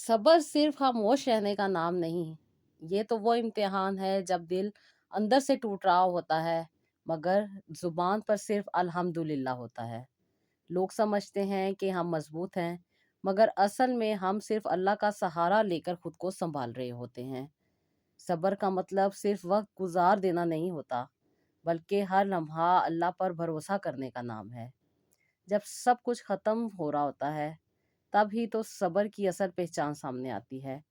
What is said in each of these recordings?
सब्र सिर्फ खामोश रहने का नाम नहीं, ये तो वो इम्तिहान है जब दिल अंदर से टूट रहा होता है, मगर जुबान पर सिर्फ अल्हम्दुलिल्लाह होता है। लोग समझते हैं कि हम मजबूत हैं, मगर असल में हम सिर्फ अल्लाह का सहारा लेकर खुद को संभाल रहे होते हैं। सब्र का मतलब सिर्फ वक्त गुजार देना नहीं होता, बल्कि हर लम्हा अल्लाह पर भरोसा करने का नाम है। जब सब कुछ खत्म हो रहा होता है, तब ही तो सब्र की असल पहचान सामने आती है।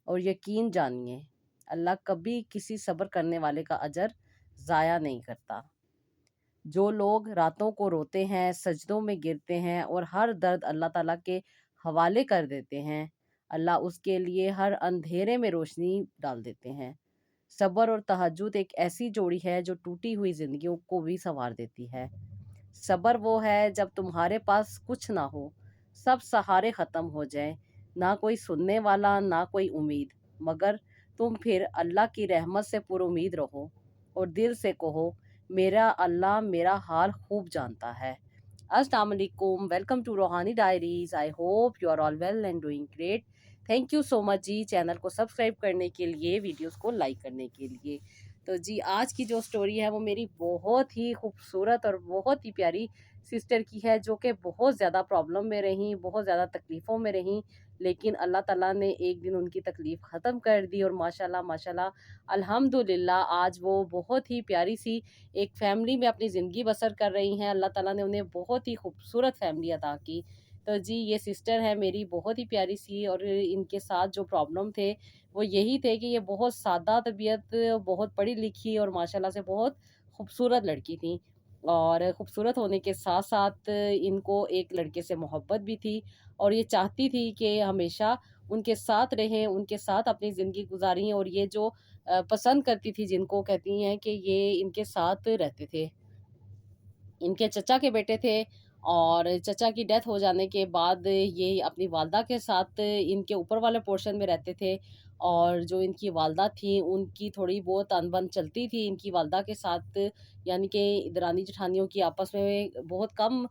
और यकीन जानिए, अल्लाह कभी किसी सब्र करने वाले का अजर ज़ाया नहीं करता। जो लोग रातों को रोते हैं, सजदों में गिरते हैं और हर दर्द अल्लाह ताला के हवाले कर देते हैं, अल्लाह उसके लिए हर अंधेरे में रोशनी डाल देते हैं। सब्र और तहज्जुद एक ऐसी जोड़ी है जो टूटी हुई ज़िंदगियों को भी सँवार देती है। सब्र वो है जब तुम्हारे पास कुछ ना हो, सब सहारे ख़त्म हो जाएँ, ना कोई सुनने वाला, ना कोई उम्मीद, मगर तुम फिर अल्लाह की रहमत से पुरुम्मीद रहो और दिल से कहो, मेरा अल्लाह मेरा हाल खूब जानता है। अस्सलाम वालेकुम, welcome to Roohani diaries. I hope you are all well and doing great. Thank you so much ji, channel को सब्सक्राइब करने के लिए, वीडियोस को लाइक करने के लिए। तो जी, आज की जो स्टोरी है वो मेरी बहुत ही खूबसूरत और बहुत ही प्यारी सिस्टर की है, जो कि बहुत ज़्यादा प्रॉब्लम में रहीं, बहुत ज़्यादा तकलीफ़ों में रहीं, लेकिन अल्लाह ताला ने एक दिन उनकी तकलीफ़ ख़त्म कर दी और माशाल्लाह माशाल्लाह अल्हम्दुलिल्लाह आज वो बहुत ही प्यारी सी एक फैमिली में अपनी ज़िंदगी बसर कर रही हैं। अल्लाह ताला ने उन्हें बहुत ही खूबसूरत फैमिली अता की। तो जी, ये सिस्टर है मेरी बहुत ही प्यारी सी, और इनके साथ जो प्रॉब्लम थे वो यही थे कि ये बहुत सादा तबीयत, बहुत पढ़ी लिखी और माशाल्लाह से बहुत खूबसूरत लड़की थी। और खूबसूरत होने के साथ साथ इनको एक लड़के से मोहब्बत भी थी, और ये चाहती थी कि हमेशा उनके साथ रहें, उनके साथ अपनी ज़िंदगी गुजारें। और ये जो पसंद करती थी, जिनको कहती हैं कि ये इनके साथ रहते थे। इनके चचा के बेटे थे, और चचा की डेथ हो जाने के बाद ये अपनी वालदा के साथ इनके ऊपर वाले पोर्शन में रहते थे। और जो इनकी वालदा थी, उनकी थोड़ी बहुत अनबन चलती थी इनकी वालदा के साथ, यानी कि दरानी जेठानियों की आपस में बहुत कम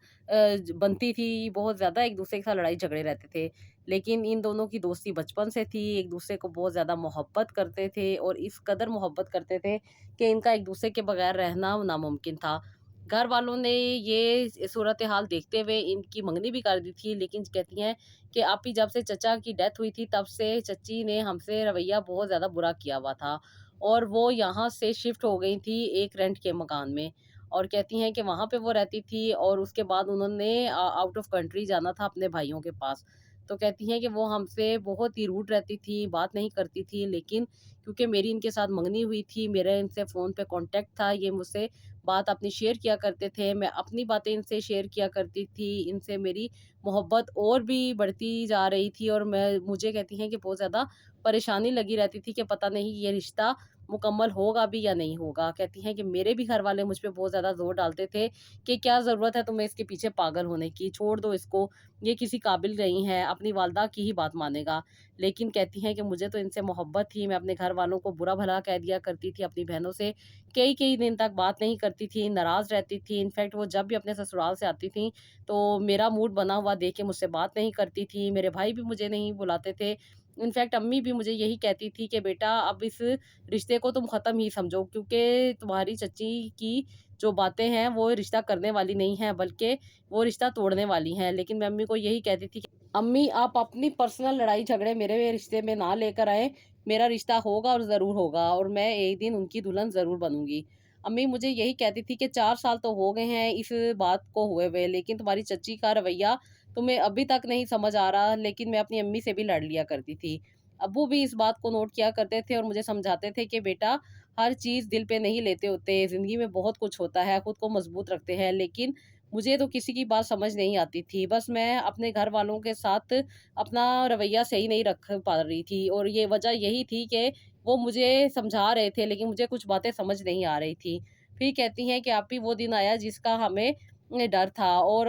बनती थी, बहुत ज़्यादा एक दूसरे के साथ लड़ाई झगड़े रहते थे। लेकिन इन दोनों की दोस्ती बचपन से थी, एक दूसरे को बहुत ज़्यादा मोहब्बत करते थे, और इस कदर मोहब्बत करते थे कि इनका एक दूसरे के बगैर रहना नामुमकिन था। घर वालों ने ये सूरत हाल देखते हुए इनकी मंगनी भी कर दी थी, लेकिन कहती हैं कि आपी जब से चचा की डेथ हुई थी, तब से चची ने हमसे रवैया बहुत ज़्यादा बुरा किया हुआ था, और वो यहाँ से शिफ्ट हो गई थी एक रेंट के मकान में। और कहती हैं कि वहाँ पे वो रहती थी, और उसके बाद उन्होंने आउट ऑफ कंट्री जाना था अपने भाइयों के पास। तो कहती हैं कि वो हमसे बहुत ही रूड रहती थी, बात नहीं करती थी, लेकिन क्योंकि मेरी इनके साथ मंगनी हुई थी, मेरा इनसे फ़ोन पे कॉन्टैक्ट था, ये मुझसे बात अपनी शेयर किया करते थे, मैं अपनी बातें इनसे शेयर किया करती थी, इनसे मेरी मोहब्बत और भी बढ़ती जा रही थी। और मुझे कहती हैं कि बहुत ज़्यादा परेशानी लगी रहती थी कि पता नहीं ये रिश्ता मुकम्मल होगा भी या नहीं होगा। कहती हैं कि मेरे भी घर वाले मुझ पे बहुत ज़्यादा ज़ोर डालते थे कि क्या ज़रूरत है तुम्हें इसके पीछे पागल होने की, छोड़ दो इसको, ये किसी काबिल नहीं है, अपनी वालदा की ही बात मानेगा। लेकिन कहती हैं कि मुझे तो इनसे मोहब्बत थी, मैं अपने घर वालों को बुरा भला कह दिया करती थी, अपनी बहनों से कई-कई दिन तक बात नहीं करती थी, नाराज़ रहती थी। इनफैक्ट वो जब भी अपने ससुराल से आती थीं, तो मेरा मूड बना हुआ देख के मुझसे बात नहीं करती थी, मेरे भाई भी मुझे नहीं बुलाते थे। इनफैक्ट अम्मी भी मुझे यही कहती थी कि बेटा अब इस रिश्ते को तुम ख़त्म ही समझो, क्योंकि तुम्हारी चच्ची की जो बातें हैं वो रिश्ता करने वाली नहीं हैं, बल्कि वो रिश्ता तोड़ने वाली हैं। लेकिन मैं अम्मी को यही कहती थी कि अम्मी आप अपनी पर्सनल लड़ाई झगड़े मेरे रिश्ते में ना लेकर आएँ, मेरा रिश्ता होगा और ज़रूर होगा, और मैं एक दिन उनकी दुल्हन ज़रूर बनूँगी। अम्मी मुझे यही कहती थी कि 4 साल तो हो गए हैं इस बात को हुए हुए, लेकिन तुम्हारी चच्ची का रवैया तुम्हें अभी तक नहीं समझ आ रहा। लेकिन मैं अपनी अम्मी से भी लड़ लिया करती थी। अब्बू भी इस बात को नोट किया करते थे और मुझे समझाते थे कि बेटा हर चीज़ दिल पे नहीं लेते होते, ज़िंदगी में बहुत कुछ होता है, खुद को मजबूत रखते हैं। लेकिन मुझे तो किसी की बात समझ नहीं आती थी। बस मैं अपने घर वालों के साथ अपना रवैया सही नहीं रख पा रही थी, और ये वजह यही थी कि वो मुझे समझा रहे थे, लेकिन मुझे कुछ बातें समझ नहीं आ रही थी। फिर कहती हैं कि आप ही वो दिन आया जिसका हमें डर था, और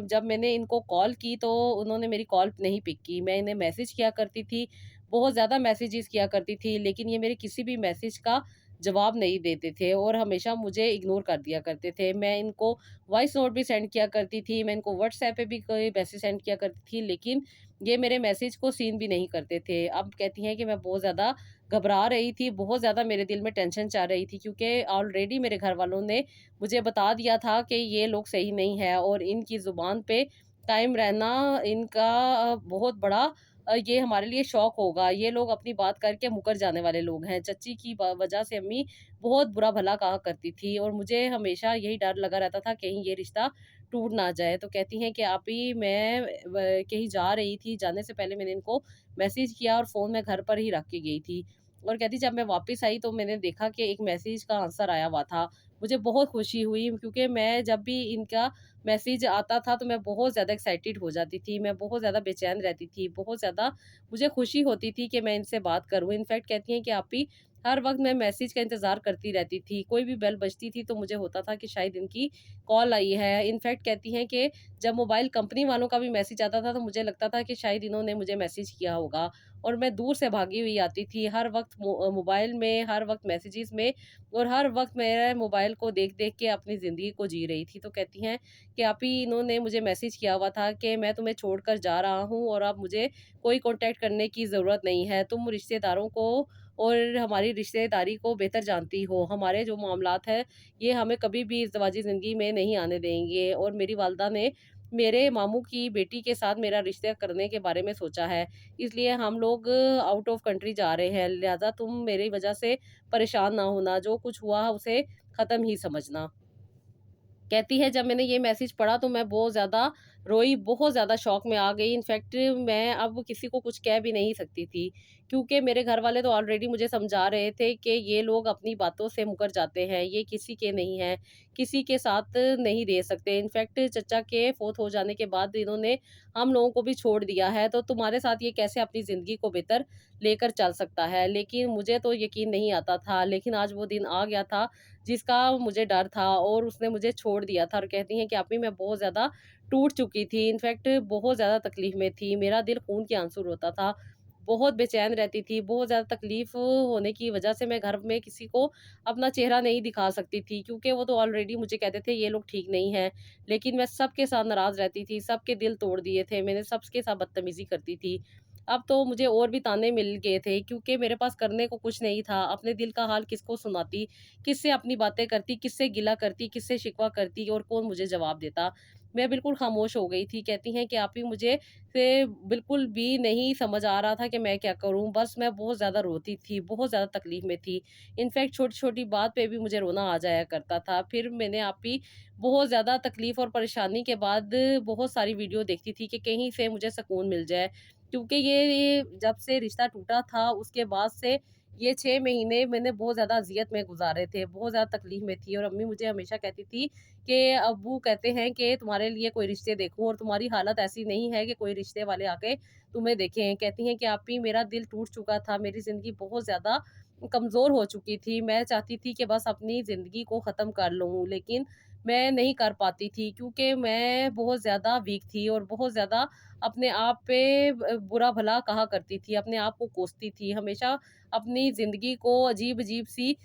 जब मैंने इनको कॉल की तो उन्होंने मेरी कॉल नहीं पिक की। मैं इन्हें मैसेज किया करती थी, बहुत ज़्यादा मैसेजेस किया करती थी, लेकिन ये मेरे किसी भी मैसेज का जवाब नहीं देते थे और हमेशा मुझे इग्नोर कर दिया करते थे। मैं इनको वॉइस नोट भी सेंड किया करती थी, मैं इनको व्हाट्सएप पे भी कोई मैसेज सेंड किया करती थी, लेकिन ये मेरे मैसेज को सीन भी नहीं करते थे। अब कहती हैं कि मैं बहुत ज़्यादा घबरा रही थी, बहुत ज़्यादा मेरे दिल में टेंशन चल रही थी, क्योंकि ऑलरेडी मेरे घरवालों ने मुझे बता दिया था कि ये लोग सही नहीं है और इनकी ज़ुबान पे कायम रहना इनका बहुत बड़ा ये हमारे लिए शौक होगा। ये लोग अपनी बात करके मुकर जाने वाले लोग हैं। चच्ची की वजह से अम्मी बहुत बुरा भला कहा करती थी और मुझे हमेशा यही डर लगा रहता था कहीं ये रिश्ता टूट ना जाए। तो कहती हैं कि आप ही मैं कहीं जा रही थी, जाने से पहले मैंने इनको मैसेज किया और फ़ोन मैं घर पर ही रख के गई थी। और कहती जब मैं वापस आई तो मैंने देखा कि एक मैसेज का आंसर आया हुआ था। मुझे बहुत खुशी हुई, क्योंकि मैं जब भी इनका मैसेज आता था तो मैं बहुत ज़्यादा एक्साइटेड हो जाती थी, मैं बहुत ज़्यादा बेचैन रहती थी, बहुत ज़्यादा मुझे खुशी होती थी कि मैं इनसे बात करूँ। इनफैक्ट कहती हैं कि आप ही हर वक़्त मैं मैसेज का इंतज़ार करती रहती थी, कोई भी बेल बजती थी तो मुझे होता था कि शायद इनकी कॉल आई है। इनफैक्ट कहती हैं कि जब मोबाइल कंपनी वालों का भी मैसेज आता था तो मुझे लगता था कि शायद इन्होंने मुझे मैसेज किया होगा और मैं दूर से भागी हुई आती थी। हर वक़्त मोबाइल में, हर वक़्त मैसेजेस में और हर वक़्त मेरे मोबाइल को देख-देख के अपनी ज़िंदगी को जी रही थी। तो कहती हैं कि आप ही इन्होंने मुझे मैसेज किया हुआ था कि मैं तुम्हें छोड़कर जा रहा हूँ और अब मुझे कोई कॉन्टैक्ट करने की ज़रूरत नहीं है। तुम रिश्तेदारों को और हमारी रिश्तेदारी को बेहतर जानती हो। हमारे जो मामलात हैं, ये हमें कभी भी इज़्दिवाजी ज़िंदगी में नहीं आने देंगे और मेरी वालिदा ने मेरे मामू की बेटी के साथ मेरा रिश्ता करने के बारे में सोचा है। इसलिए हम लोग आउट ऑफ कंट्री जा रहे हैं। लिहाज़ा तुम मेरी वज़ह से परेशान ना होना। जो कुछ हुआ उसे ख़त्म ही समझना। कहती है जब मैंने ये मैसेज पढ़ा तो मैं बहुत ज़्यादा रोई, बहुत ज़्यादा शॉक में आ गई। इनफैक्ट मैं अब किसी को कुछ कह भी नहीं सकती थी, क्योंकि मेरे घरवाले तो ऑलरेडी मुझे समझा रहे थे कि ये लोग अपनी बातों से मुकर जाते हैं, ये किसी के नहीं हैं, किसी के साथ नहीं रह सकते। इनफैक्ट चचा के फ़ौत हो जाने के बाद इन्होंने हम लोगों को भी छोड़ दिया है, तो तुम्हारे साथ ये कैसे अपनी ज़िंदगी को बेहतर लेकर चल सकता है? लेकिन मुझे तो यकीन नहीं आता था, लेकिन आज वो दिन आ गया था जिसका मुझे डर था और उसने मुझे छोड़ दिया था। और कहती हैं कि आप ही मैं बहुत ज़्यादा टूट चुकी थी, इनफैक्ट बहुत ज़्यादा तकलीफ़ में थी। मेरा दिल खून के आंसू रोता था, बहुत बेचैन रहती थी, बहुत ज़्यादा तकलीफ़ होने की वजह से मैं घर में किसी को अपना चेहरा नहीं दिखा सकती थी, क्योंकि वो तो ऑलरेडी मुझे कहते थे ये लोग ठीक नहीं हैं। लेकिन मैं सबके साथ नाराज़ रहती थी, सबके दिल तोड़ दिए थे, मैंने सबके साथ बदतमीज़ी करती थी। अब तो मुझे और भी ताने मिल गए थे, क्योंकि मेरे पास करने को कुछ नहीं था। अपने दिल का हाल किसको सुनाती, किससे अपनी बातें करती, किससे गिला करती, किससे शिकवा करती और कौन मुझे जवाब देता। मैं बिल्कुल खामोश हो गई थी। कहती हैं कि आप ही मुझे से बिल्कुल भी नहीं समझ आ रहा था कि मैं क्या करूँ? बस मैं बहुत ज़्यादा रोती थी, बहुत ज़्यादा तकलीफ़ में थी। इनफैक्ट छोटी-छोटी बात पे भी मुझे रोना आ जाया करता था। फिर मैंने आप ही बहुत ज़्यादा तकलीफ़ और परेशानी के बाद बहुत सारी वीडियो देखती थी कि कहीं से मुझे सुकून मिल जाए। क्योंकि ये जब से रिश्ता टूटा था उसके बाद से ये 6 महीने मैंने बहुत ज़्यादा अज़ियत में गुज़ारे थे, बहुत ज़्यादा तकलीफ़ में थी और अम्मी मुझे हमेशा कहती थी कि अब्बू कहते हैं कि तुम्हारे लिए कोई रिश्ते देखूँ और तुम्हारी हालत ऐसी नहीं है कि कोई रिश्ते वाले आके तुम्हें देखें। कहती हैं कि आप ही मेरा दिल टूट चुका था, मेरी ज़िंदगी बहुत ज़्यादा कमज़ोर हो चुकी थी। मैं चाहती थी कि बस अपनी ज़िंदगी को ख़त्म कर लूँ, लेकिन मैं नहीं कर पाती थी, क्योंकि मैं बहुत ज़्यादा वीक थी और बहुत ज़्यादा अपने आप पे बुरा-भला कहा करती थी, अपने आप को कोसती थी, हमेशा अपनी ज़िंदगी को अजीब-अजीब सी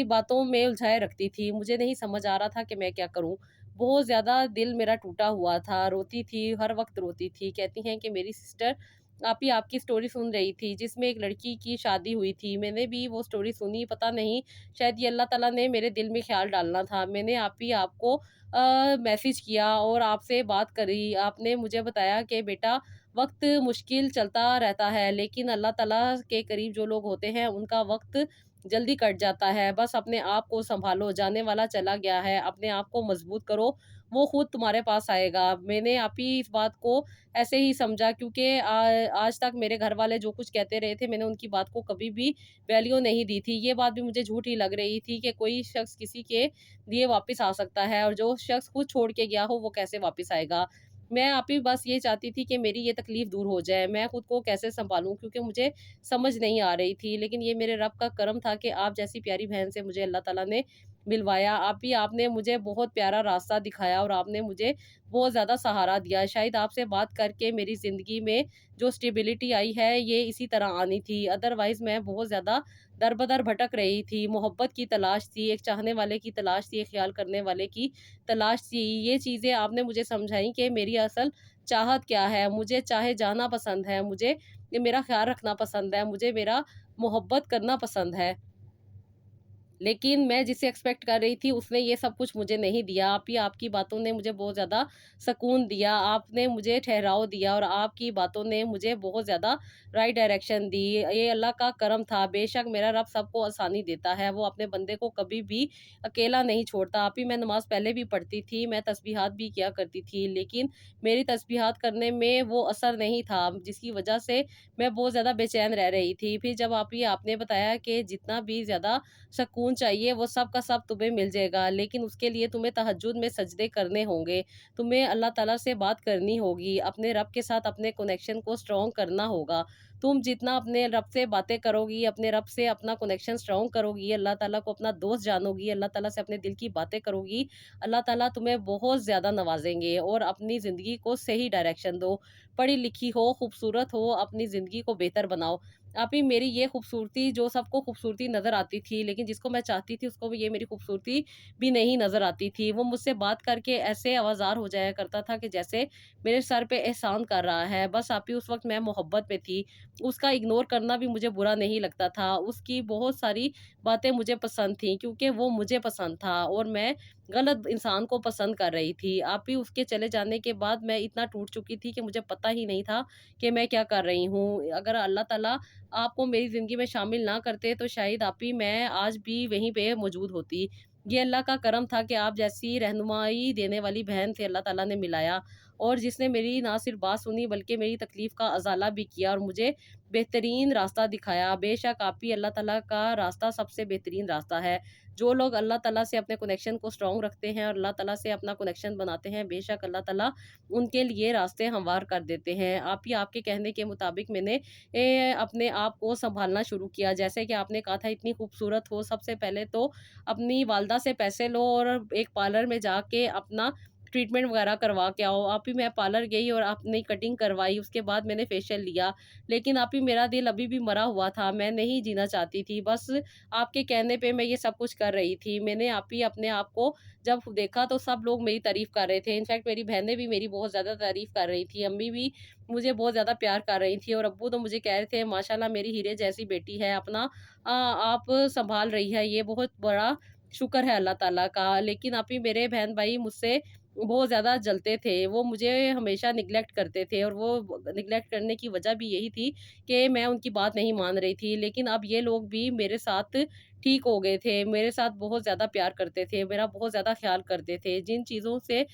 बातों में उलझाए रखती थी। मुझे नहीं समझ आ रहा था कि मैं क्या करूँ? बहुत ज़्यादा दिल मेरा टूटा हुआ था, रोती थी, हर वक़्त रोती थी। कहती हैं कि मेरी सिस्टर आप ही आपकी स्टोरी सुन रही थी, जिसमें एक लड़की की शादी हुई थी। मैंने भी वो स्टोरी सुनी, पता नहीं शायद ये अल्लाह ताला ने मेरे दिल में ख़्याल डालना था। मैंने आप ही आपको मैसेज किया और आपसे बात करी। आपने मुझे बताया कि बेटा वक़्त मुश्किल चलता रहता है, लेकिन अल्लाह ताला के करीब जो लोग होते हैं, उनका वक़्त जल्दी कट जाता है। बस अपने आप को सँभालो, जाने वाला चला गया है, अपने आप को मज़बूत करो, वो खुद तुम्हारे पास आएगा। मैंने आप ही इस बात को ऐसे ही समझा, क्योंकि आज तक मेरे घरवाले जो कुछ कहते रहे थे, मैंने उनकी बात को कभी भी वैल्यू नहीं दी थी। ये बात भी मुझे झूठी लग रही थी कि कोई शख़्स किसी के लिए वापस आ सकता है और जो शख़्स खुद छोड़ के गया हो, वो कैसे वापस आएगा। मैं आप ही बस ये चाहती थी कि मेरी ये तकलीफ़ दूर हो जाए, मैं खुद को कैसे सँभालूँ, क्योंकि मुझे समझ नहीं आ रही थी। लेकिन ये मेरे रब का करम था कि आप जैसी प्यारी बहन से मुझे अल्लाह ताला ने मिलवाया। आप ने मुझे बहुत प्यारा रास्ता दिखाया और आपने मुझे बहुत ज़्यादा सहारा दिया। शायद आपसे बात करके मेरी ज़िंदगी में जो स्टेबिलिटी आई है, ये इसी तरह आनी थी। अदरवाइज़ मैं बहुत ज़्यादा दर-बदर भटक रही थी। मोहब्बत की तलाश थी, एक चाहने वाले की तलाश थी, एक ख़्याल करने वाले की तलाश थी। ये चीज़ें आपने मुझे समझाई कि मेरी असल चाहत क्या है। मुझे चाहे जाना पसंद है, मुझे ये मेरा ख़्याल रखना पसंद है, मुझे मेरा मोहब्बत करना पसंद है। लेकिन मैं जिसे एक्सपेक्ट कर रही थी उसने ये सब कुछ मुझे नहीं दिया। आपकी बातों ने मुझे बहुत ज़्यादा सुकून दिया, आपने मुझे ठहराव दिया और आपकी बातों ने मुझे बहुत ज़्यादा राइट डायरेक्शन दी। ये अल्लाह का करम था। बेशक मेरा रब सबको आसानी देता है, वो अपने बंदे को कभी भी अकेला नहीं छोड़ता। मैं नमाज़ पहले भी पढ़ती थी, मैं तस्बीहात भी किया करती थी, लेकिन मेरी तस्बीहात करने में वो असर नहीं था, जिसकी वजह से मैं बहुत ज़्यादा बेचैन रह रही थी। फिर जब आपने बताया कि जितना भी ज़्यादा सुकून चाहिए वो सब का सब तुम्हें मिल जाएगा, लेकिन उसके लिए तुम्हें तहज्जुद में सजदे करने होंगे, तुम्हें अल्लाह ताला से बात करनी होगी, अपने रब के साथ अपने कनेक्शन को स्ट्रॉन्ग करना होगा। तुम जितना अपने रब से बातें करोगी, अपने रब से अपना कनेक्शन स्ट्रॉन्ग करोगी, अल्लाह ताला को अपना दोस्त जानोगी, अल्लाह ताला से अपने दिल की बातें करोगी, अल्लाह ताला तुम्हें बहुत ज़्यादा नवाज़ेंगे और अपनी ज़िंदगी को सही डायरेक्शन दो। पढ़ी लिखी हो, खूबसूरत हो, अपनी ज़िंदगी को बेहतर बनाओ। मेरी ये खूबसूरती जो सबको खूबसूरती नज़र आती थी, लेकिन जिसको मैं चाहती थी उसको भी ये मेरी खूबसूरती भी नहीं नज़र आती थी। वो मुझसे बात करके ऐसे आवाज़ार हो जाया करता था कि जैसे मेरे सर पे एहसान कर रहा है। बस उस वक़्त मैं मोहब्बत में थी। उसका इग्नोर करना भी मुझे बुरा नहीं लगता था। उसकी बहुत सारी बातें मुझे पसंद थी क्योंकि वो मुझे पसंद था और मैं गलत इंसान को पसंद कर रही थी। उसके चले जाने के बाद मैं इतना टूट चुकी थी कि मुझे पता ही नहीं था कि मैं क्या कर रही हूँ। अगर अल्लाह ताला आपको मेरी ज़िंदगी में शामिल ना करते तो शायद मैं आज भी वहीं पे मौजूद होती। ये अल्लाह का करम था कि आप जैसी रहनुमाई देने वाली बहन से अल्लाह ताला ने मिलाया और जिसने मेरी ना सिर्फ़ बात सुनी बल्कि मेरी तकलीफ़ का अज़ाला भी किया और मुझे बेहतरीन रास्ता दिखाया। बेशक अल्लाह ताला का रास्ता सबसे बेहतरीन रास्ता है। जो लोग अल्लाह ताला से अपने कनेक्शन को स्ट्रॉन्ग रखते हैं और अल्लाह ताला से अपना कनेक्शन बनाते हैं, बेशक अल्लाह ताला उनके लिए रास्ते हमवार कर देते हैं। आपके कहने के मुताबिक मैंने अपने आप को सँभालना शुरू किया। जैसे कि आपने कहा था इतनी खूबसूरत हो, सबसे पहले तो अपनी वालदा से पैसे लो और एक पार्लर में जाके अपना ट्रीटमेंट वगैरह करवा के आओ। मैं पार्लर गई और अपनी कटिंग करवाई, उसके बाद मैंने फेशियल लिया। लेकिन मेरा दिल अभी भी मरा हुआ था, मैं नहीं जीना चाहती थी। बस आपके कहने पे मैं ये सब कुछ कर रही थी। मैंने अपने आप को जब देखा तो सब लोग मेरी तारीफ़ कर रहे थे। इनफैक्ट मेरी बहनें भी मेरी बहुत ज़्यादा तारीफ़ कर रही थी। अम्मी भी मुझे बहुत ज़्यादा प्यार कर रही थी और अब्बू तो मुझे कह रहे थे माशाल्लाह मेरी हीरे जैसी बेटी है, आप सँभाल रही है, ये बहुत बड़ा शुक्र है अल्लाह ताला का। लेकिन मेरे बहन-भाई मुझसे बहुत ज़्यादा जलते थे, वो मुझे हमेशा नेग्लेक्ट करते थे और वो नेग्लेक्ट करने की वजह भी यही थी कि मैं उनकी बात नहीं मान रही थी। लेकिन अब ये लोग भी मेरे साथ ठीक हो गए थे, मेरे साथ बहुत ज़्यादा प्यार करते थे, मेरा बहुत ज़्यादा ख़्याल करते थे। जिन चीज़ों से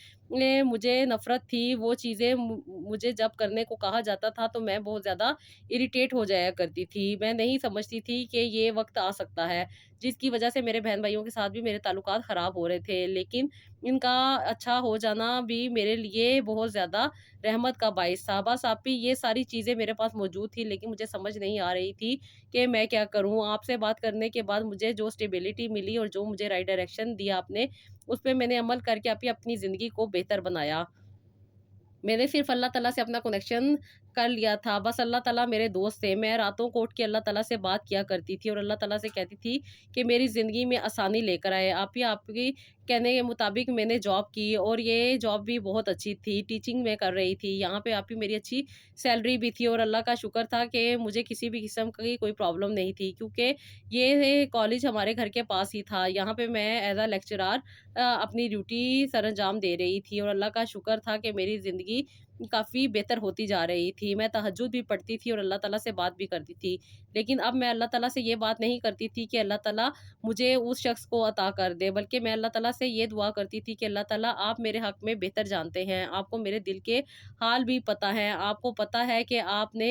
मुझे नफ़रत थी, वो चीज़ें मुझे जब करने को कहा जाता था, तो मैं बहुत ज़्यादा इरिटेट हो जाया करती थी। मैं नहीं समझती थी कि ये वक़्त आ सकता है, जिसकी वजह से मेरे बहन-भाइयों के साथ भी मेरे ताल्लुकात ख़राब हो रहे थे। लेकिन इनका अच्छा हो जाना भी मेरे लिए बहुत ज़्यादा रहमत का बाइस था। बस ये सारी चीज़ें मेरे पास मौजूद थी, लेकिन मुझे समझ नहीं आ रही थी कि मैं क्या करूँ? आपसे बात करने के बाद मुझे जो स्टेबिलिटी मिली और जो मुझे राइट डायरेक्शन दिया आपने, उस पे मैंने अमल करके अपनी ज़िंदगी को बेहतर बनाया। मैंने सिर्फ़ अल्लाह ताला से अपना कनेक्शन कर लिया था। बस अल्लाह ताला मेरे दोस्त थे। मैं रातों को उठ के अल्लाह ताला से बात किया करती थी और अल्लाह ताला से कहती थी कि मेरी ज़िंदगी में आसानी लेकर आए। आपकी कहने के मुताबिक मैंने जॉब की और ये जॉब भी बहुत अच्छी थी। टीचिंग मैं कर रही थी। यहाँ पे मेरी अच्छी सैलरी भी थी और अल्लाह का शुक्र था कि मुझे किसी भी किस्म की कोई प्रॉब्लम नहीं थी क्योंकि ये कॉलेज हमारे घर के पास ही था। यहाँ पे मैं एज़ अ लेक्चरर अपनी ड्यूटी सरअंजाम दे रही थी और अल्लाह का शुक्र था कि मेरी ज़िंदगी काफ़ी बेहतर होती जा रही थी। मैं तहज्जुद भी पढ़ती थी और अल्लाह ताला से बात भी करती थी। लेकिन अब मैं अल्लाह ताला से ये बात नहीं करती थी कि अल्लाह ताला मुझे उस शख्स को अता कर दे, बल्कि मैं अल्लाह ताला से ये दुआ करती थी कि अल्लाह ताला आप मेरे हक़ में बेहतर जानते हैं। आपको मेरे दिल के हाल भी पता है। आपको पता है कि आपने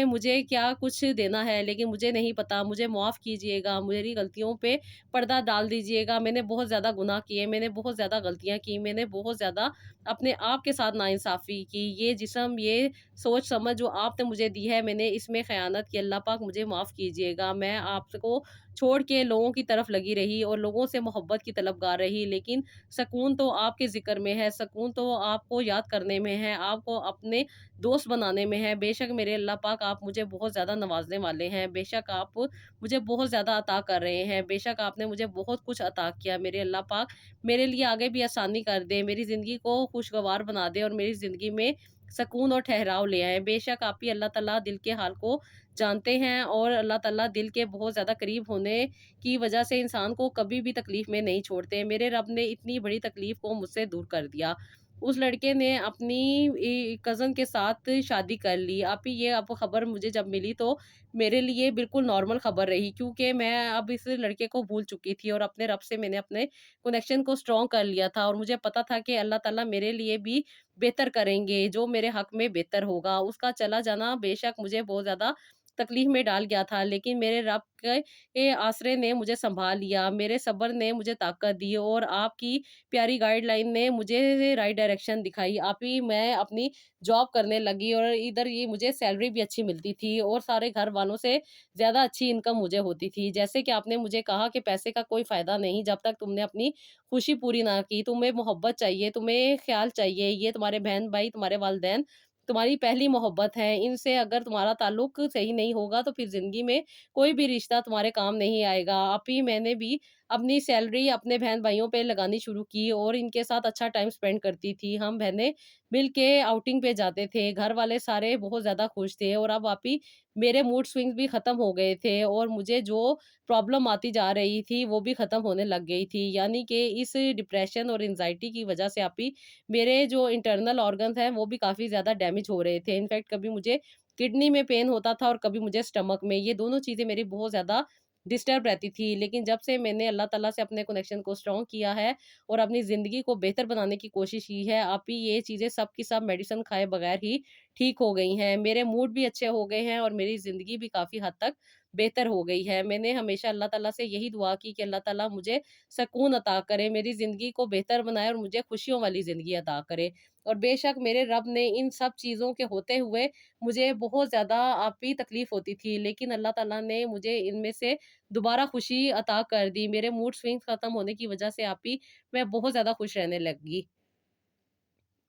मुझे क्या कुछ देना है, लेकिन मुझे नहीं पता। मुझे माफ़ कीजिएगा, मेरी गलतियों पे पर्दा डाल दीजिएगा। मैंने बहुत ज़्यादा गुनाह किए, मैंने बहुत ज़्यादा गलतियाँ की, मैंने बहुत ज़्यादा अपने आप के साथ नाइंसाफ़ी की। ये जिस्म, ये सोच समझ जो आपने मुझे दी है, मैंने इसमें ख़यानत की, अल्लाह पाक मुझे माफ़ कीजिएगा। मैं आपको छोड़ के लोगों की तरफ लगी रही और लोगों से मोहब्बत की तलबगार रही, लेकिन सकून तो आपके ज़िक्र में है, सकून तो आपको याद करने में है, आपको अपने दोस्त बनाने में है। बेशक मेरे अल्लाह पाक आप मुझे बहुत ज़्यादा नवाज़ने वाले हैं, बेशक आप मुझे बहुत ज़्यादा अता कर रहे हैं, बेशक आपने मुझे बहुत कुछ अता किया। मेरे अल्लाह पाक मेरे लिए आगे भी आसानी कर दे, मेरी ज़िंदगी को खुशगवार बना दे और मेरी ज़िंदगी में सकून और ठहराव ले आए। बेशक आप ही अल्लाह ताला दिल के हाल को जानते हैं और अल्लाह ताला दिल के बहुत ज़्यादा करीब होने की वजह से इंसान को कभी भी तकलीफ़ में नहीं छोड़ते। मेरे रब ने इतनी बड़ी तकलीफ़ को मुझसे दूर कर दिया। उस लड़के ने अपनी कज़न के साथ शादी कर ली। आप ही ये आपको खबर मुझे जब मिली तो मेरे लिए बिल्कुल नॉर्मल खबर रही, क्योंकि मैं अब इस लड़के को भूल चुकी थी और अपने रब से मैंने अपने कनेक्शन को स्ट्रॉन्ग कर लिया था और मुझे पता था कि अल्लाह ताला मेरे लिए भी बेहतर करेंगे, जो मेरे हक़ में बेहतर होगा। उसका चला जाना बेशक मुझे बहुत ज़्यादा तकलीफ़ में डाल गया था, लेकिन मेरे रब के आसरे ने मुझे सँभाल लिया, मेरे सब्र ने मुझे ताकत दी और आपकी प्यारी गाइडलाइन ने मुझे राइट डायरेक्शन दिखाई। आप ही मैं अपनी जॉब करने लगी और इधर ये मुझे सैलरी भी अच्छी मिलती थी और सारे घर वालों से ज़्यादा अच्छी इनकम मुझे होती थी। जैसे कि आपने मुझे कहा कि पैसे का कोई फ़ायदा नहीं जब तक तुमने अपनी खुशी पूरी ना की। तुम्हें मोहब्बत चाहिए, तुम्हें ख़्याल चाहिए, ये तुम्हारे बहन-भाई, तुम्हारे वालिदैन तुम्हारी पहली मोहब्बत है। इनसे अगर तुम्हारा ताल्लुक सही नहीं होगा तो फिर ज़िंदगी में कोई भी रिश्ता तुम्हारे काम नहीं आएगा। आप ही मैंने भी अपनी सैलरी अपने बहन-भाइयों पे लगानी शुरू की और इनके साथ अच्छा टाइम स्पेंड करती थी। हम बहनें मिल के आउटिंग पे जाते थे। घर वाले सारे बहुत ज़्यादा खुश थे और अब आप ही मेरे मूड स्विंग्स भी ख़त्म हो गए थे और मुझे जो प्रॉब्लम आती जा रही थी, वो भी ख़त्म होने लग गई थी। यानी कि इस डिप्रेशन और एंग्ज़ायटी की वज़ह से आप ही मेरे जो इंटरनल ऑर्गन्स हैं, वो भी काफ़ी ज़्यादा डैमेज हो रहे थे। इनफैक्ट कभी मुझे किडनी में पेन होता था और कभी मुझे स्टमक में। ये दोनों चीज़ें मेरी बहुत ज़्यादा डिस्टर्ब रहती थी। लेकिन जब से मैंने अल्लाह ताला से अपने कनेक्शन को स्ट्रॉन्ग किया है और अपनी ज़िंदगी को बेहतर बनाने की कोशिश की है, आप ही ये चीज़ें सब की सब मेडिसिन खाए बगैर ही ठीक हो गई हैं। मेरे मूड भी अच्छे हो गए हैं और मेरी ज़िंदगी भी काफ़ी हद तक बेहतर हो गई है। मैंने हमेशा अल्लाह ताला से यही दुआ की कि अल्लाह ताला मुझे सकून अता करे, मेरी ज़िंदगी को बेहतर बनाए और मुझे खुशियों वाली ज़िंदगी अता करे। और बेशक मेरे रब ने इन सब चीज़ों के होते हुए मुझे बहुत ज़्यादा आप ही तकलीफ़ होती थी, लेकिन अल्लाह ताला ने मुझे इनमें से दोबारा खुशी अता कर दी। मेरे मूड स्विंग्स खत्म होने की वज़ह से आप ही मैं बहुत ज़्यादा खुश रहने लगी।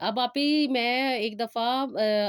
अब आप ही मैं एक दफ़ा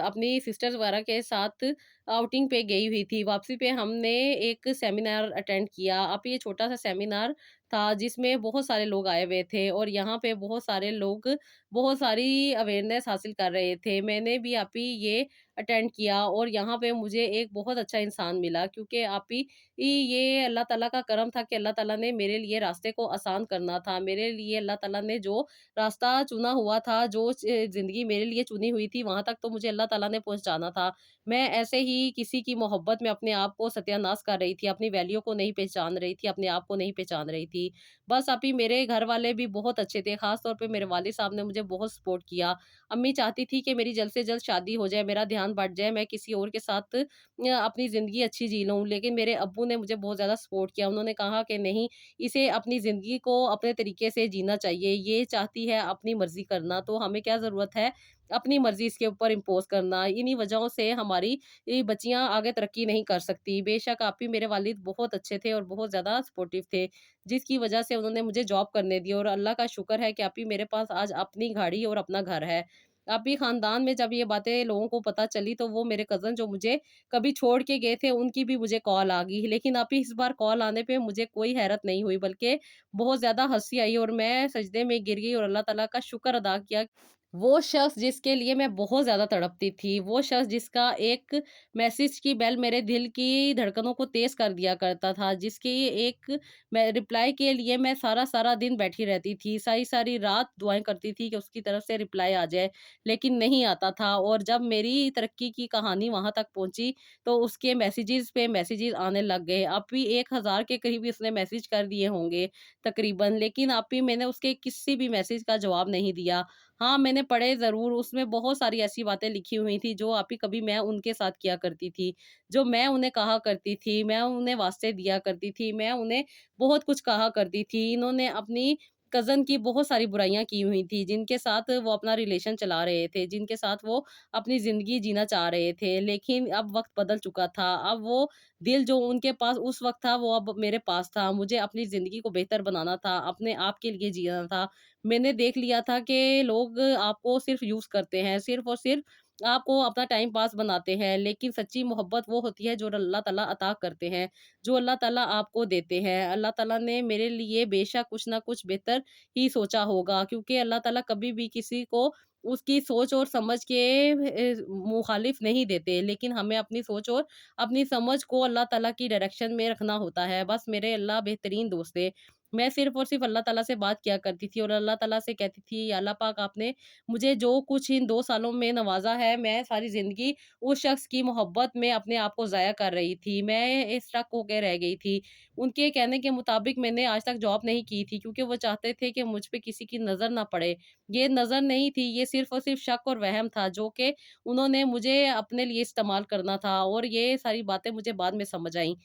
अपनी सिस्टर्स वगैरह के साथ आउटिंग पे गई हुई थी। वापसी पे हमने एक सेमिनार अटेंड किया। अब ये छोटा-सा सेमिनार था जिसमें बहुत सारे लोग आए हुए थे और यहाँ पे बहुत सारे लोग बहुत सारी अवेयरनेस हासिल कर रहे थे। मैंने भी आप ही ये अटेंड किया और यहाँ पे मुझे एक बहुत अच्छा इंसान मिला, क्योंकि आप ही ये अल्लाह ताला का करम था कि अल्लाह ताला ने मेरे लिए रास्ते को आसान करना था। मेरे लिए अल्लाह ताला ने जो रास्ता चुना हुआ था, जो ज़िंदगी मेरे लिए चुनी हुई थी, वहाँ तक तो मुझे अल्लाह ताला ने पहुँचाना था। मैं ऐसे ही किसी की मोहब्बत में अपने आप को सत्यानाश कर रही थी, अपनी वैल्यू को नहीं पहचान रही थी, अपने आप को नहीं पहचान रही थी। बस अभी मेरे घर वाले भी बहुत अच्छे थे, ख़ास तौर पे मेरे वालिद साहब ने मुझे बहुत सपोर्ट किया। अम्मी चाहती थी कि मेरी जल्द से जल्द शादी हो जाए, मेरा ध्यान बँट जाए, मैं किसी और के साथ अपनी ज़िंदगी अच्छी जी लूँ। लेकिन मेरे अब्बू ने मुझे बहुत ज़्यादा सपोर्ट किया। उन्होंने कहा कि नहीं, इसे अपनी ज़िंदगी को अपने तरीके से जीना चाहिए। ये चाहती है अपनी मर्ज़ी करना, तो हमें क्या ज़रूरत है अपनी मर्ज़ी इसके ऊपर इम्पोज़ करना। इन्हीं वजहों से हमारी ये बच्चियाँ आगे तरक्की नहीं कर सकती। बेशक आप ही मेरे वालिद बहुत अच्छे थे और बहुत ज़्यादा सपोर्टिव थे, जिसकी वजह से उन्होंने मुझे जॉब करने दी और अल्लाह का शुक्र है कि आप ही मेरे पास आज अपनी गाड़ी और अपना घर है। आप ही ख़ानदान में जब ये बातें लोगों को पता चली, तो वो मेरे कज़न जो मुझे कभी छोड़ के गए थे, उनकी भी मुझे कॉल आ गई। लेकिन आप ही इस बार कॉल आने पे मुझे कोई हैरत नहीं हुई, बल्कि बहुत ज़्यादा हँसी आई और मैं सजदे में गिर गई और अल्लाह ताला का शुक्र अदा किया। वो शख़्स जिसके लिए मैं बहुत ज़्यादा तड़पती थी, वो शख़्स जिसका एक मैसेज की बेल मेरे दिल की धड़कनों को तेज़ कर दिया करता था, जिसकी एक मैं रिप्लाई के लिए मैं सारा-सारा दिन बैठी रहती थी, सारी-सारी रात दुआएँ करती थी कि उसकी तरफ से रिप्लाई आ जाए, लेकिन नहीं आता था। और जब मेरी तरक्की की कहानी वहाँ तक पहुँची, तो उसके मैसेजेज़ पे मैसेजेज़ आने लग गए। अब भी 1000 के करीब उसने मैसेज कर दिए होंगे तकरीबन, लेकिन आप भी मैंने उसके किसी भी मैसेज का जवाब नहीं दिया। हाँ, मैंने पढ़े ज़रूर, उसमें बहुत सारी ऐसी बातें लिखी हुई थी जो आप ही कभी मैं उनके साथ किया करती थी, जो मैं उन्हें कहा करती थी, मैं उन्हें वास्ते दिया करती थी, मैं उन्हें बहुत कुछ कहा करती थी। इन्होंने अपनी कज़न की बहुत सारी बुराइयाँ की हुई थी, जिनके साथ वो अपना रिलेशन चला रहे थे, जिनके साथ वो अपनी ज़िंदगी जीना चाह रहे थे। लेकिन अब वक़्त बदल चुका था। अब वो दिल जो उनके पास उस वक़्त था, वो अब मेरे पास था। मुझे अपनी ज़िंदगी को बेहतर बनाना था, अपने आप के लिए जीना था। मैंने देख लिया था कि लोग आपको सिर्फ़ यूज़ करते हैं, सिर्फ़ और सिर्फ़ आपको अपना टाइम पास बनाते हैं। लेकिन सच्ची मोहब्बत वो होती है जो अल्लाह ताला अता करते हैं, जो अल्लाह ताला आपको देते हैं। अल्लाह ताला ने मेरे लिए बेशक कुछ ना कुछ बेहतर ही सोचा होगा, क्योंकि अल्लाह ताला कभी भी किसी को उसकी सोच और समझ के मुखालिफ नहीं देते। लेकिन हमें अपनी सोच और अपनी समझ को अल्लाह ताला की डायरेक्शन में रखना होता है। बस मेरे अल्लाह बेहतरीन दोस्त थे। मैं सिर्फ़ और सिर्फ़ अल्लाह ताला से बात किया करती थी और अल्लाह ताला से कहती थी, "या अल्लाह पाक, आपने मुझे जो कुछ इन 2 सालों में नवाज़ा है, मैं सारी ज़िंदगी उस शख़्स की मोहब्बत में अपने आप को ज़ाया कर रही थी। मैं स्टक होके रह गई थी। उनके कहने के मुताबिक मैंने आज तक जॉब नहीं की थी, क्योंकि वो चाहते थे कि मुझ पे किसी की नज़र ना पड़े। ये नज़र नहीं थी, ये सिर्फ़ और सिर्फ़ शक और वहम था, जो कि उन्होंने मुझे अपने लिए इस्तेमाल करना था, और ये सारी बातें मुझे बाद में समझ आईं।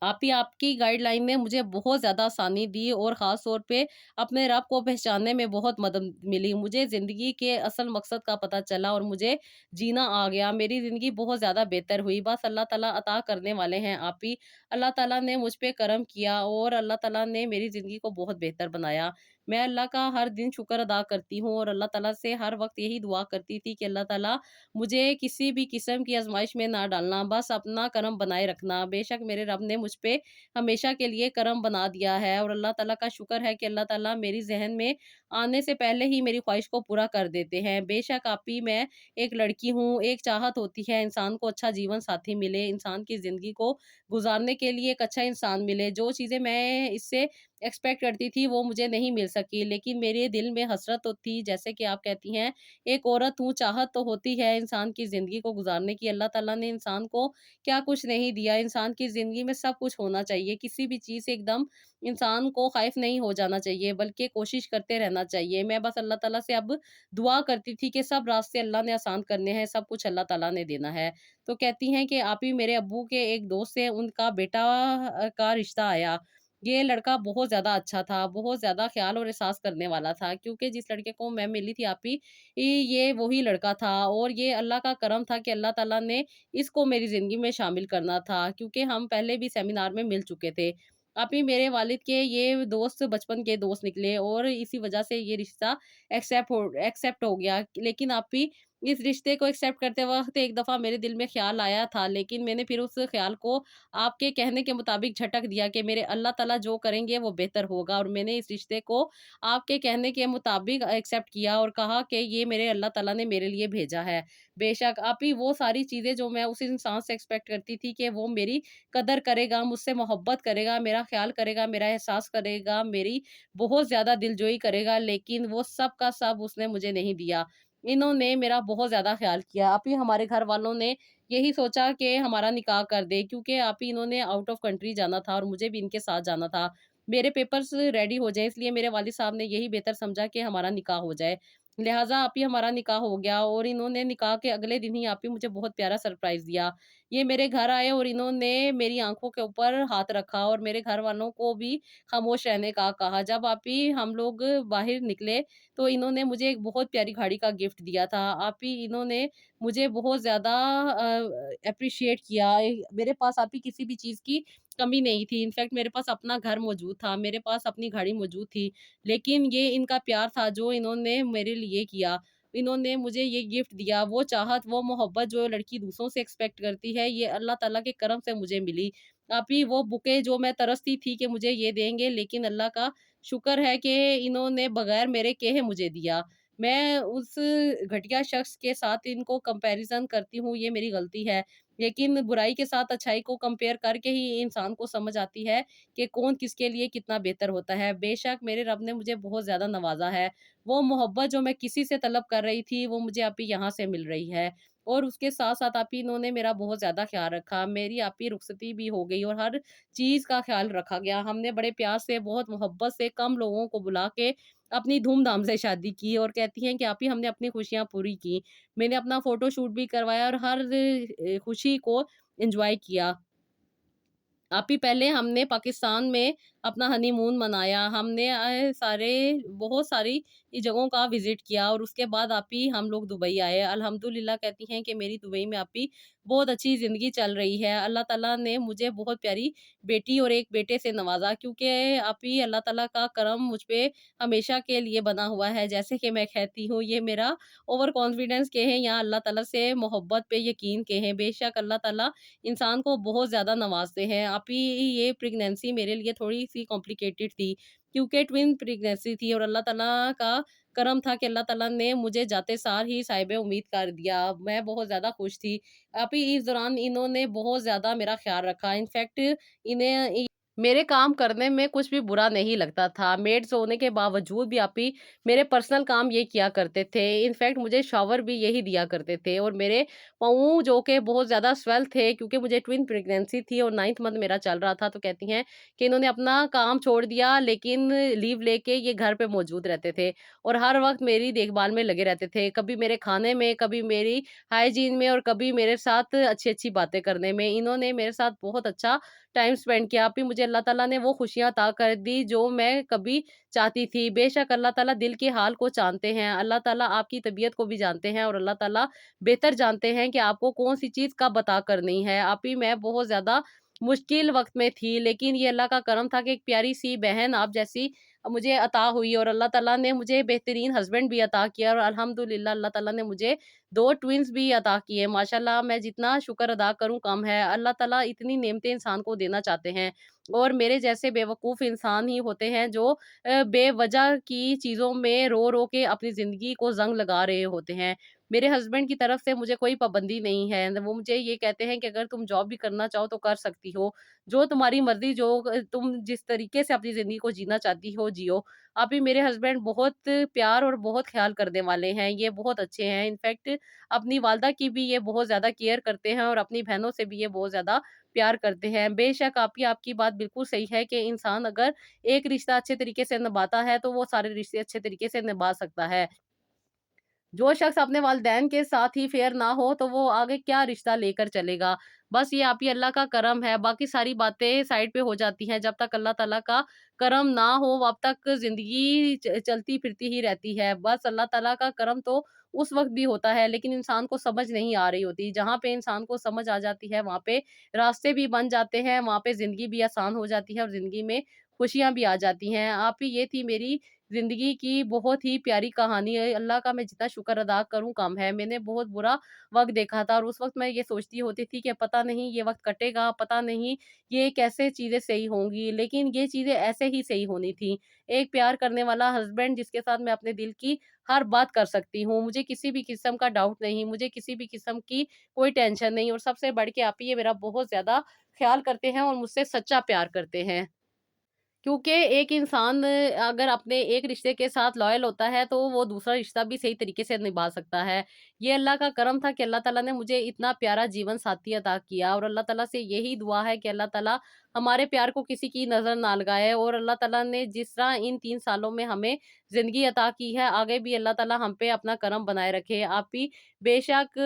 आपकी गाइडलाइन ने मुझे बहुत ज़्यादा आसानी दी और ख़ास तौर पे अपने रब को पहचानने में बहुत मदद मिली। मुझे ज़िंदगी के असल मकसद का पता चला और मुझे जीना आ गया। मेरी ज़िंदगी बहुत ज़्यादा बेहतर हुई। बस अल्लाह ताला अता करने वाले हैं आप ही। अल्लाह ताला ने मुझ पे करम किया और अल्लाह ताला ने मेरी ज़िंदगी को बहुत बेहतर बनाया। मैं अल्लाह का हर दिन शुक्र अदा करती हूँ और अल्लाह ताला से हर वक़्त यही दुआ करती थी कि अल्लाह ताला मुझे किसी भी किस्म की आज़माइश में ना डालना, बस अपना करम बनाए रखना। बेशक मेरे रब ने मुझ पे हमेशा के लिए करम बना दिया है और अल्लाह ताला का शुक्र है कि अल्लाह ताला मेरी ज़हन में आने से पहले ही मेरी ख़्वाहिश को पूरा कर देते हैं। बेशक आप ही, मैं एक लड़की हूँ, एक चाहत होती है इंसान को अच्छा जीवन साथी मिले, इंसान की ज़िंदगी को गुज़ारने के लिए एक अच्छा इंसान मिले। जो चीज़ें मैं इससे एक्सपेक्ट करती थी, वो मुझे नहीं मिल सकी, लेकिन मेरे दिल में हसरत तो थी, जैसे कि आप कहती हैं, एक औरत हूँ, चाहत तो होती है इंसान की ज़िंदगी को गुज़ारने की। अल्लाह ताला ने इंसान को क्या कुछ नहीं दिया, इंसान की ज़िंदगी में सब कुछ होना चाहिए। किसी भी चीज़ से एकदम इंसान को ख़ाइफ़ नहीं हो जाना चाहिए, बल्कि कोशिश करते रहना चाहिए। मैं बस अल्लाह ताला से अब दुआ करती थी कि सब रास्ते अल्लाह ने आसान करने हैं, सब कुछ अल्लाह ताला ने देना है। तो कहती हैं कि आप ही, मेरे अब्बू के एक दोस्त से उनका बेटा का रिश्ता आया। ये लड़का बहुत ज़्यादा अच्छा था, बहुत ज़्यादा ख़्याल और एहसास करने वाला था, क्योंकि जिस लड़के को मैं मिली थी आप ही, ये वही लड़का था और ये अल्लाह का करम था कि अल्लाह ताला ने इसको मेरी ज़िंदगी में शामिल करना था, क्योंकि हम पहले भी सेमिनार में मिल चुके थे। आप ही, मेरे वालिद के ये दोस्त बचपन के दोस्त निकले और इसी वज़ह से ये रिश्ता एक्सेप्ट हो गया। लेकिन आप ही, इस रिश्ते को एक्सेप्ट करते वक़्त एक दफ़ा मेरे दिल में ख़्याल आया था, लेकिन मैंने फिर उस ख़्याल को आपके कहने के मुताबिक झटक दिया कि मेरे अल्लाह ताला जो करेंगे वो बेहतर होगा, और मैंने इस रिश्ते को आपके कहने के मुताबिक एक्सेप्ट किया और कहा कि ये मेरे अल्लाह ताला ने मेरे लिए भेजा है। बेशक आप ही, वो सारी चीज़ें जो मैं उस इंसान से एक्सपेक्ट करती थी कि वो मेरी कदर करेगा, मुझसे मोहब्बत करेगा, मेरा ख़्याल करेगा, मेरा एहसास करेगा, मेरी बहुत ज़्यादा दिलजोई करेगा, लेकिन वो सब का सब उसने मुझे नहीं दिया। इन्होंने मेरा बहुत ज़्यादा ख़्याल किया। आप ही, हमारे घर वालों ने यही सोचा कि हमारा निकाह कर दें, क्योंकि आप ही, इन्होंने आउट ऑफ कंट्री जाना था और मुझे भी इनके साथ जाना था। मेरे पेपर्स रेडी हो जाएँ, इसलिए मेरे वालिद साहब ने यही बेहतर समझा कि हमारा निकाह हो जाए। लिहाज़ा आप ही, हमारा निकाह हो गया और इन्होंने निकाह के अगले दिन ही आप ही मुझे बहुत प्यारा सरप्राइज़ दिया। ये मेरे घर आए और इन्होंने मेरी आँखों के ऊपर हाथ रखा और मेरे घर वालों को भी खामोश रहने का कहा। जब आप ही हम लोग बाहर निकले, तो इन्होंने मुझे एक बहुत प्यारी घड़ी का गिफ्ट दिया था। आप ही, इन्होंने मुझे बहुत ज़्यादा एप्रिशिएट किया। मेरे पास आप ही किसी भी चीज़ की कमी नहीं थी। इनफैक्ट मेरे पास अपना घर मौजूद था, मेरे पास अपनी घड़ी मौजूद थी। लेकिन ये इनका प्यार था जो इन्होंने मेरे लिए किया। इन्होंने मुझे ये गिफ्ट दिया, वो चाहत, वो मोहब्बत जो लड़की दूसरों से एक्सपेक्ट करती है, ये अल्लाह ताला के करम से मुझे मिली। आप ही, वो बुके जो मैं तरसती थी कि मुझे ये देंगे, लेकिन अल्लाह का शुक्र है कि इन्होंने बगैर मेरे कहे मुझे दिया। मैं उस घटिया शख्स के साथ इनको कंपैरिज़न करती हूँ, ये मेरी गलती है। लेकिन बुराई के साथ अच्छाई को कंपेयर करके ही इंसान को समझ आती है कि कौन किसके लिए कितना बेहतर होता है। बेशक मेरे रब ने मुझे बहुत ज़्यादा नवाज़ा है। वो मोहब्बत जो मैं किसी से तलब कर रही थी, वो मुझे अभी यहाँ से मिल रही है। और उसके साथ-साथ आप ही, इन्होंने मेरा बहुत ज़्यादा ख़्याल रखा। मेरी आप ही रुख़्सती भी हो गई और हर चीज़ का ख़्याल रखा गया। हमने बड़े प्यार से, बहुत मोहब्बत से, कम लोगों को बुला के अपनी धूम-धाम से शादी की और कहती हैं कि आप ही, हमने अपनी खुशियाँ पूरी की। मैंने अपना फ़ोटो शूट भी करवाया और हर खुशी को एन्जॉय किया। आप ही, पहले हमने पाकिस्तान में अपना हनीमून मनाया। हमने बहुत सारी जगहों का विज़िट किया और उसके बाद आप ही हम लोग दुबई आए। अल्हम्दुलिल्लाह कहती हैं कि मेरी दुबई में आप ही बहुत अच्छी ज़िंदगी चल रही है। अल्लाह ताला ने मुझे बहुत प्यारी बेटी और एक बेटे से नवाज़ा, क्योंकि आप ही अल्लाह ताला का करम मुझ पे हमेशा के लिए बना हुआ है। जैसे कि मैं कहती हूँ, ये मेरा ओवर कॉन्फिडेंस कहें या अल्लाह ताला से मोहब्बत पे यकीन कहें, बेशक अल्लाह ताला इंसान को बहुत ज़्यादा नवाज़ते हैं। आप ही ये प्रेग्नेंसी मेरे लिए थोड़ी-सी कॉम्प्लिकेटेड थी, क्योंकि ट्विन प्रेग्नेंसी थी और अल्लाह ताला का करम था कि अल्लाह ताला ने मुझे जाते सार ही साहिब उम्मीद कर दिया। मैं बहुत ज़्यादा खुश थी। आप ही इस दौरान इन्होंने बहुत ज़्यादा मेरा ख़्याल रखा। इनफैक्ट इन्हें इ मेरे काम करने में कुछ भी बुरा नहीं लगता था। मेड्स होने के बावजूद भी आप ही मेरे पर्सनल काम ये किया करते थे। इनफैक्ट मुझे शावर भी यही दिया करते थे और मेरे पाँव जो कि बहुत ज़्यादा स्वेल थे, क्योंकि मुझे ट्विन प्रेगनेंसी थी और 9th मंथ मेरा चल रहा था, तो कहती हैं कि इन्होंने अपना काम छोड़ दिया, लेकिन लीव लेके ये घर पे मौजूद रहते थे और हर वक़्त मेरी देखभाल में लगे रहते थे। कभी मेरे खाने में, कभी मेरी हाइजीन में और कभी मेरे साथ अच्छी-अच्छी बातें करने में। इन्होंने मेरे साथ बहुत अच्छा टाइम स्पेंड किया। फिर मुझे अल्लाह ताला ने वो खुशियाँ अता कर दी जो मैं कभी चाहती थी। बेशक अल्लाह ताला दिल के हाल को जानते हैं। अल्लाह ताला आपकी तबीयत को भी जानते हैं और अल्लाह ताला बेहतर जानते हैं कि आपको कौन-सी चीज़ कब अता करनी है। आप ही मैं बहुत ज़्यादा मुश्किल वक़्त में थी, लेकिन ये अल्लाह का करम था कि एक प्यारी-सी बहन आप जैसी मुझे अता हुई और अल्लाह ताला ने मुझे बेहतरीन हस्बैंड भी अता किया और अल्हम्दुलिल्लाह अल्लाह ताला ने मुझे 2 ट्विन्स भी अता किए। माशाअल्लाह मैं जितना शुक्र अदा करूँ कम है। अल्लाह ताला इतनी नेमतें इंसान को देना चाहते हैं और मेरे जैसे बेवकूफ़ इंसान ही होते हैं जो बेवजह की चीज़ों में रो-रो के अपनी ज़िंदगी को ज़ंग लगा रहे होते हैं। मेरे हस्बैंड की तरफ से मुझे कोई पाबंदी नहीं है। वो मुझे ये कहते हैं कि अगर तुम जॉब भी करना चाहो तो कर सकती हो। जो तुम्हारी मर्ज़ी, जो तुम जिस तरीके से अपनी ज़िंदगी को जीना चाहती हो, जियो। अभी मेरे हस्बैंड बहुत प्यार और बहुत ख़्याल करने वाले हैं। ये बहुत अच्छे हैं। इनफैक्ट अपनी वालदा की भी ये बहुत ज़्यादा केयर करते हैं और अपनी बहनों से भी ये बहुत ज़्यादा प्यार करते हैं। बेशक आपकी बात बिल्कुल सही है कि इंसान अगर एक रिश्ता अच्छे तरीके से निभाता है, तो वो सारे रिश्ते अच्छे तरीके से निभा सकता है। जो शख्स अपने वालिदैन के साथ ही फेयर ना हो, तो वो आगे क्या रिश्ता लेकर चलेगा। बस ये आप ही अल्लाह का करम है, बाकी सारी बातें साइड पे हो जाती हैं। जब तक अल्लाह ताला का करम ना हो, अब तक ज़िंदगी चलती-फिरती ही रहती है। बस अल्लाह ताला का करम तो उस वक़्त भी होता है, लेकिन इंसान को समझ नहीं आ रही होती। जहाँ पे इंसान को समझ आ जाती है, वहाँ पे रास्ते भी बन जाते हैं, वहाँ पे ज़िंदगी भी आसान हो जाती है और ज़िंदगी में खुशियाँ भी आ जाती हैं। आप ही ये थी मेरी ज़िंदगी की बहुत ही प्यारी कहानी है। अल्लाह का मैं जितना शुक्र अदा करूँ कम है। मैंने बहुत बुरा वक़्त देखा था और उस वक़्त मैं ये सोचती होती थी कि पता नहीं ये वक़्त कटेगा, पता नहीं ये कैसे चीज़ें सही होंगी, लेकिन ये चीज़ें ऐसे ही सही होनी थी। एक प्यार करने वाला हस्बैंड जिसके साथ मैं अपने दिल की हर बात कर सकती हूँ। मुझे किसी भी किस्म का डाउट नहीं, मुझे किसी भी किस्म की कोई टेंशन नहीं और सबसे बढ़ के आप ही ये मेरा बहुत ज़्यादा ख़्याल करते हैं और मुझसे सच्चा प्यार करते हैं। क्योंकि एक इंसान अगर अपने एक रिश्ते के साथ लॉयल होता है, तो वो दूसरा रिश्ता भी सही तरीके से निभा सकता है। ये अल्लाह का करम था कि अल्लाह ताला ने मुझे इतना प्यारा जीवन साथी अता किया और अल्लाह ताला से यही दुआ है कि अल्लाह ताला हमारे प्यार को किसी की नज़र ना लगाए और अल्लाह ताला ने जिस तरह इन 3 सालों में हमें ज़िंदगी अता की है, आगे भी अल्लाह ताला हम पे अपना करम बनाए रखे। आप भी बेशक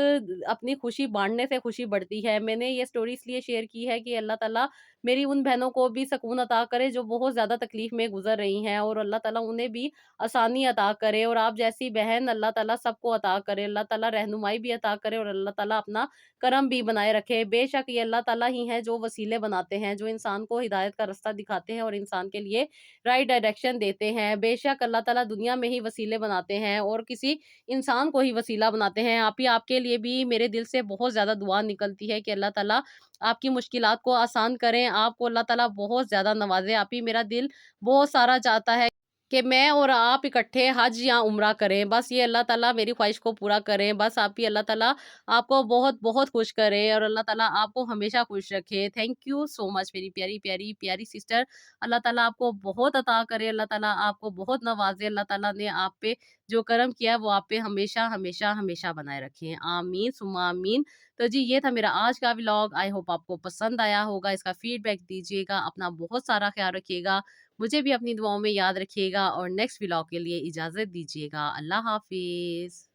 अपनी खुशी बाँटने से खुशी बढ़ती है। मैंने ये स्टोरी इसलिए शेयर की है कि अल्लाह ताला मेरी उन बहनों को भी सुकून अता करे जो बहुत ज़्यादा तकलीफ़ में गुज़र रही हैं और अल्लाह ताला उन्हें भी आसानी अता करे और आप जैसी बहन अल्लाह ताला सबको अता करे। अल्लाह ताला रहनुमाई भी अता करे और अल्लाह ताला अपना करम भी बनाए रखे। बेशक ये अल्लाह ताला ही हैं जो वसीले बनाते हैं, जो इंसान को हिदायत का रास्ता दिखाते हैं और इंसान के लिए राइट डायरेक्शन देते हैं। बेशक अल्लाह ताला दुनिया में ही वसीले बनाते हैं और किसी इंसान को ही वसीला बनाते हैं। आप ही आपके लिए भी मेरे दिल से बहुत ज़्यादा दुआ निकलती है कि अल्लाह ताला आपकी मुश्किलात को आसान करें, आपको अल्लाह ताला बहुत ज़्यादा नवाज़े। आप ही मेरा दिल बहुत सारा चाहता है कि मैं और आप इकट्ठे हज या उम्रा करें। बस ये अल्लाह ताला मेरी ख़्वाहिश को पूरा करें। बस आप ही अल्लाह ताला आपको बहुत-बहुत खुश करे और अल्लाह ताला आपको हमेशा खुश रखे। थैंक यू सो मच मेरी प्यारी-प्यारी, प्यारी सिस्टर। अल्लाह ताला आपको बहुत अता करे, अल्लाह ताला आपको बहुत नवाज़े, अल्लाह ताला ने आप पे जो करम किया है वो आप पे हमेशा, हमेशा, हमेशा बनाए रखे। आमीन सुम्मा आमीन। तो जी ये था मेरा आज का व्लॉग। आई होप आपको पसंद आया होगा। इसका फीडबैक दीजिएगा। अपना बहुत सारा ख़्याल रखिएगा। मुझे भी अपनी दुआओं में याद रखिएगा और नेक्स्ट व्लॉग के लिए इजाज़त दीजिएगा। अल्लाह हाफ़िज़।